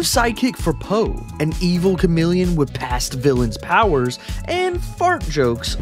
new sidekick for Po, an evil chameleon with past villains' powers, and fart jokes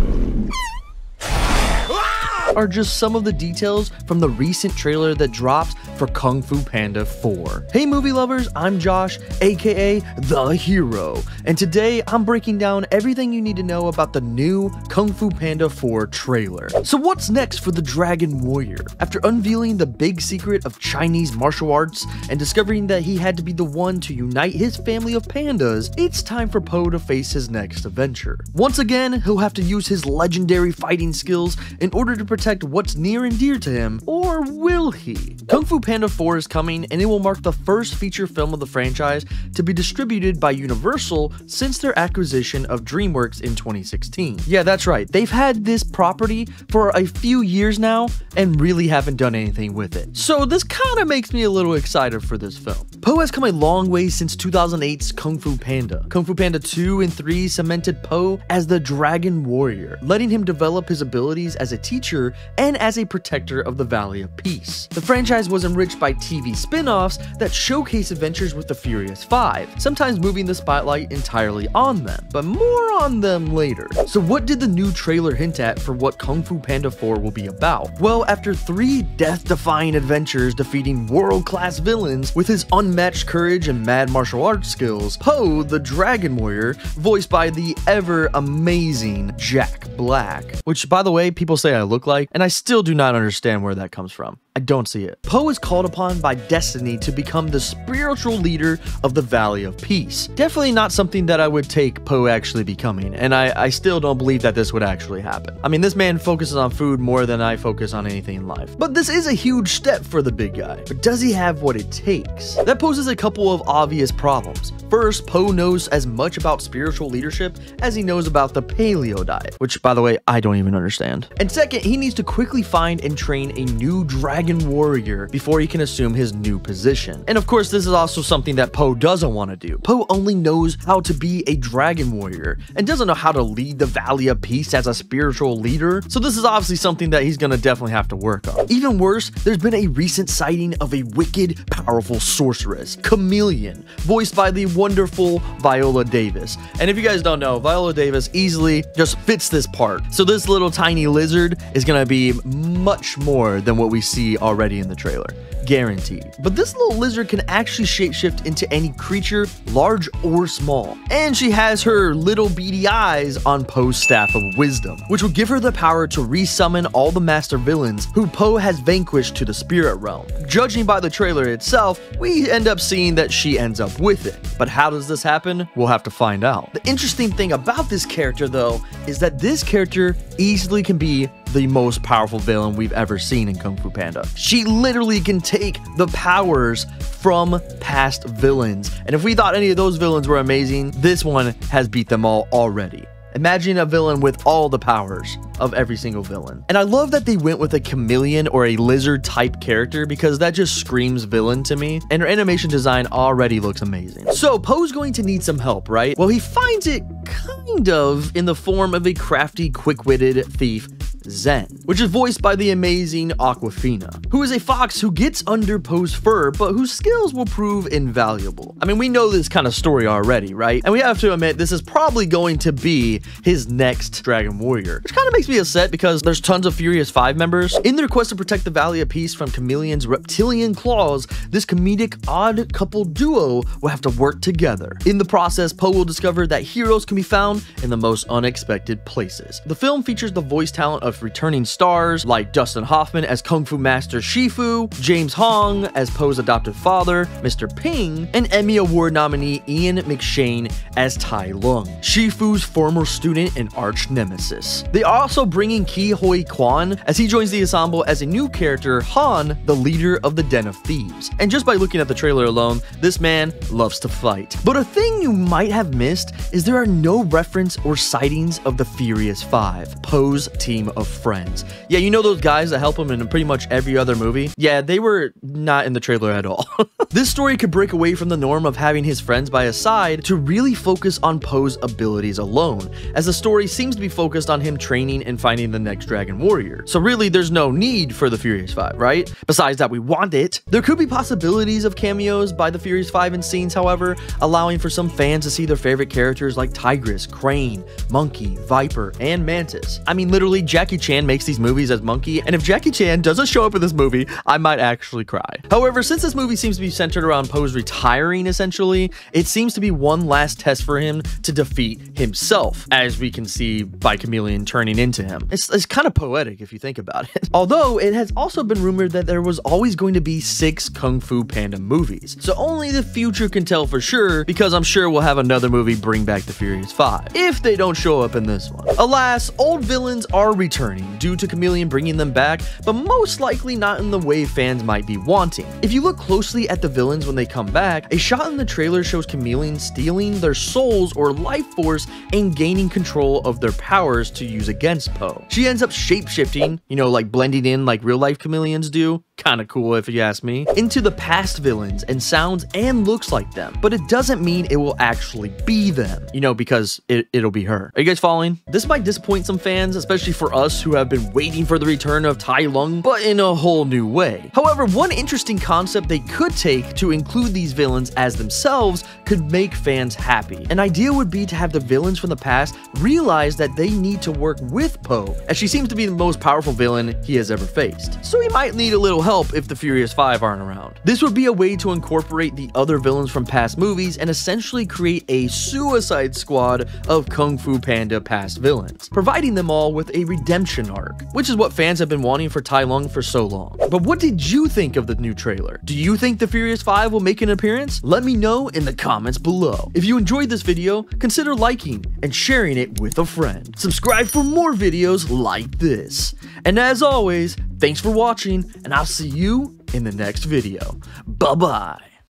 are just some of the details from the recent trailer that dropped for Kung Fu Panda 4. Hey movie lovers, I'm Josh, aka The Hero, and today I'm breaking down everything you need to know about the new Kung Fu Panda 4 trailer. So what's next for the Dragon Warrior? After unveiling the big secret of Chinese martial arts and discovering that he had to be the one to unite his family of pandas, it's time for Po to face his next adventure. Once again, he'll have to use his legendary fighting skills in order to protect what's near and dear to him, or will he? Kung Fu Panda 4 is coming, and it will mark the first feature film of the franchise to be distributed by Universal since their acquisition of DreamWorks in 2016. Yeah, that's right, they've had this property for a few years now and really haven't done anything with it. So this kind of makes me a little excited for this film. Po has come a long way since 2008's Kung Fu Panda. Kung Fu Panda 2 and 3 cemented Po as the Dragon Warrior, letting him develop his abilities as a teacher and as a protector of the Valley of Peace. The franchise was enriched by TV spin-offs that showcase adventures with the Furious Five, sometimes moving the spotlight entirely on them, but more on them later. So what did the new trailer hint at for what Kung Fu Panda 4 will be about? Well, after 3 death-defying adventures defeating world-class villains with his unmatched courage and mad martial arts skills, Po, the Dragon Warrior, voiced by the ever-amazing Jack Black, which, by the way, people say I look like, and I still do not understand where that comes from. I don't see it. Po is called upon by destiny to become the spiritual leader of the Valley of Peace. Definitely not something that I would take Po actually becoming, and I still don't believe that this would actually happen. I mean, this man focuses on food more than I focus on anything in life. But this is a huge step for the big guy. But does he have what it takes? That poses a couple of obvious problems. First, Po knows as much about spiritual leadership as he knows about the paleo diet, which, by the way, I don't even understand. And second, he needs to quickly find and train a new Dragon Warrior before he can assume his new position. And of course, this is also something that Po doesn't want to do. Po only knows how to be a Dragon Warrior and doesn't know how to lead the Valley of Peace as a spiritual leader. So this is obviously something that he's gonna definitely have to work on. Even worse, there's been a recent sighting of a wicked, powerful sorceress, Chameleon, voiced by the wonderful Viola Davis. And if you guys don't know, Viola Davis easily just fits this part. So this little tiny lizard is gonna be much more than what we see already in the trailer. Guaranteed. But this little lizard can actually shapeshift into any creature, large or small. And she has her little beady eyes on Po's Staff of Wisdom, which will give her the power to resummon all the master villains who Po has vanquished to the spirit realm. Judging by the trailer itself, we end up seeing that she ends up with it. But how does this happen? We'll have to find out. The interesting thing about this character, though, is that this character easily can be the most powerful villain we've ever seen in Kung Fu Panda. She literally can take the powers from past villains, and if we thought any of those villains were amazing, this one has beat them all already. Imagine a villain with all the powers of every single villain. And I love that they went with a chameleon or a lizard type character because that just screams villain to me, and her animation design already looks amazing. So Po's going to need some help, right? Well, he finds it kind of in the form of a crafty, quick-witted thief, Zen, which is voiced by the amazing Aquafina, who is a fox who gets under Po's fur, but whose skills will prove invaluable. I mean, we know this kind of story already, right? And we have to admit, this is probably going to be his next Dragon Warrior, which kind of makes me upset because there's tons of Furious 5 members. In their quest to protect the Valley of Peace from Chameleon's reptilian claws, this comedic odd couple duo will have to work together. In the process, Po will discover that heroes can be found in the most unexpected places. The film features the voice talent of returning stars like Dustin Hoffman as Kung Fu Master Shifu, James Hong as Po's adopted father, Mr. Ping, and Emmy Award nominee Ian McShane as Tai Lung, Shifu's former student and arch nemesis. They are also bringing Ke Huy Quan as he joins the ensemble as a new character, Han, the leader of the Den of Thieves. And just by looking at the trailer alone, this man loves to fight. But a thing you might have missed is there are no reference or sightings of the Furious Five, Po's team of friends. Yeah, you know those guys that help him in pretty much every other movie? Yeah, they were not in the trailer at all. This story could break away from the norm of having his friends by his side to really focus on Poe's abilities alone, as the story seems to be focused on him training and finding the next Dragon Warrior. So really, there's no need for the Furious 5, right? Besides that, we want it. There could be possibilities of cameos by the Furious 5 in scenes, however, allowing for some fans to see their favorite characters like Tigress, Crane, Monkey, Viper, and Mantis. I mean, literally, Jackie Chan makes these movies as Monkey, and if Jackie Chan doesn't show up in this movie, I might actually cry. However, since this movie seems to be centered around Poe's retiring, essentially, it seems to be one last test for him to defeat himself, as we can see by Chameleon turning into him. It's kind of poetic if you think about it. Although, it has also been rumored that there was always going to be 6 Kung Fu Panda movies, so only the future can tell for sure, because I'm sure we'll have another movie bring back the Furious 5, if they don't show up in this one. Alas, old villains are returning due to Chameleon bringing them back, but most likely not in the way fans might be wanting. If you look closely at the villains when they come back, a shot in the trailer shows Chameleon stealing their souls or life force and gaining control of their powers to use against Poe. She ends up shape-shifting, you know, like blending in like real life chameleons do, kinda cool if you ask me, into the past villains and sounds and looks like them, but it doesn't mean it will actually be them, you know, because it'll be her. Are you guys following? This might disappoint some fans, especially for us who have been waiting for the return of Tai Lung, but in a whole new way. However, one interesting concept they could take to include these villains as themselves could make fans happy. An idea would be to have the villains from the past realize that they need to work with Poe, as she seems to be the most powerful villain he has ever faced. So he might need a little help if the Furious 5 aren't around. This would be a way to incorporate the other villains from past movies and essentially create a Suicide Squad of Kung Fu Panda past villains, providing them all with a redemption arc, which is what fans have been wanting for Tai Lung for so long. But what did you think of the new trailer? Do you think the Furious 5 will make an appearance? Let me know in the comments below. If you enjoyed this video, consider liking and sharing it with a friend. Subscribe for more videos like this. And as always, thanks for watching, and I'll see you in the next video. Bye-bye.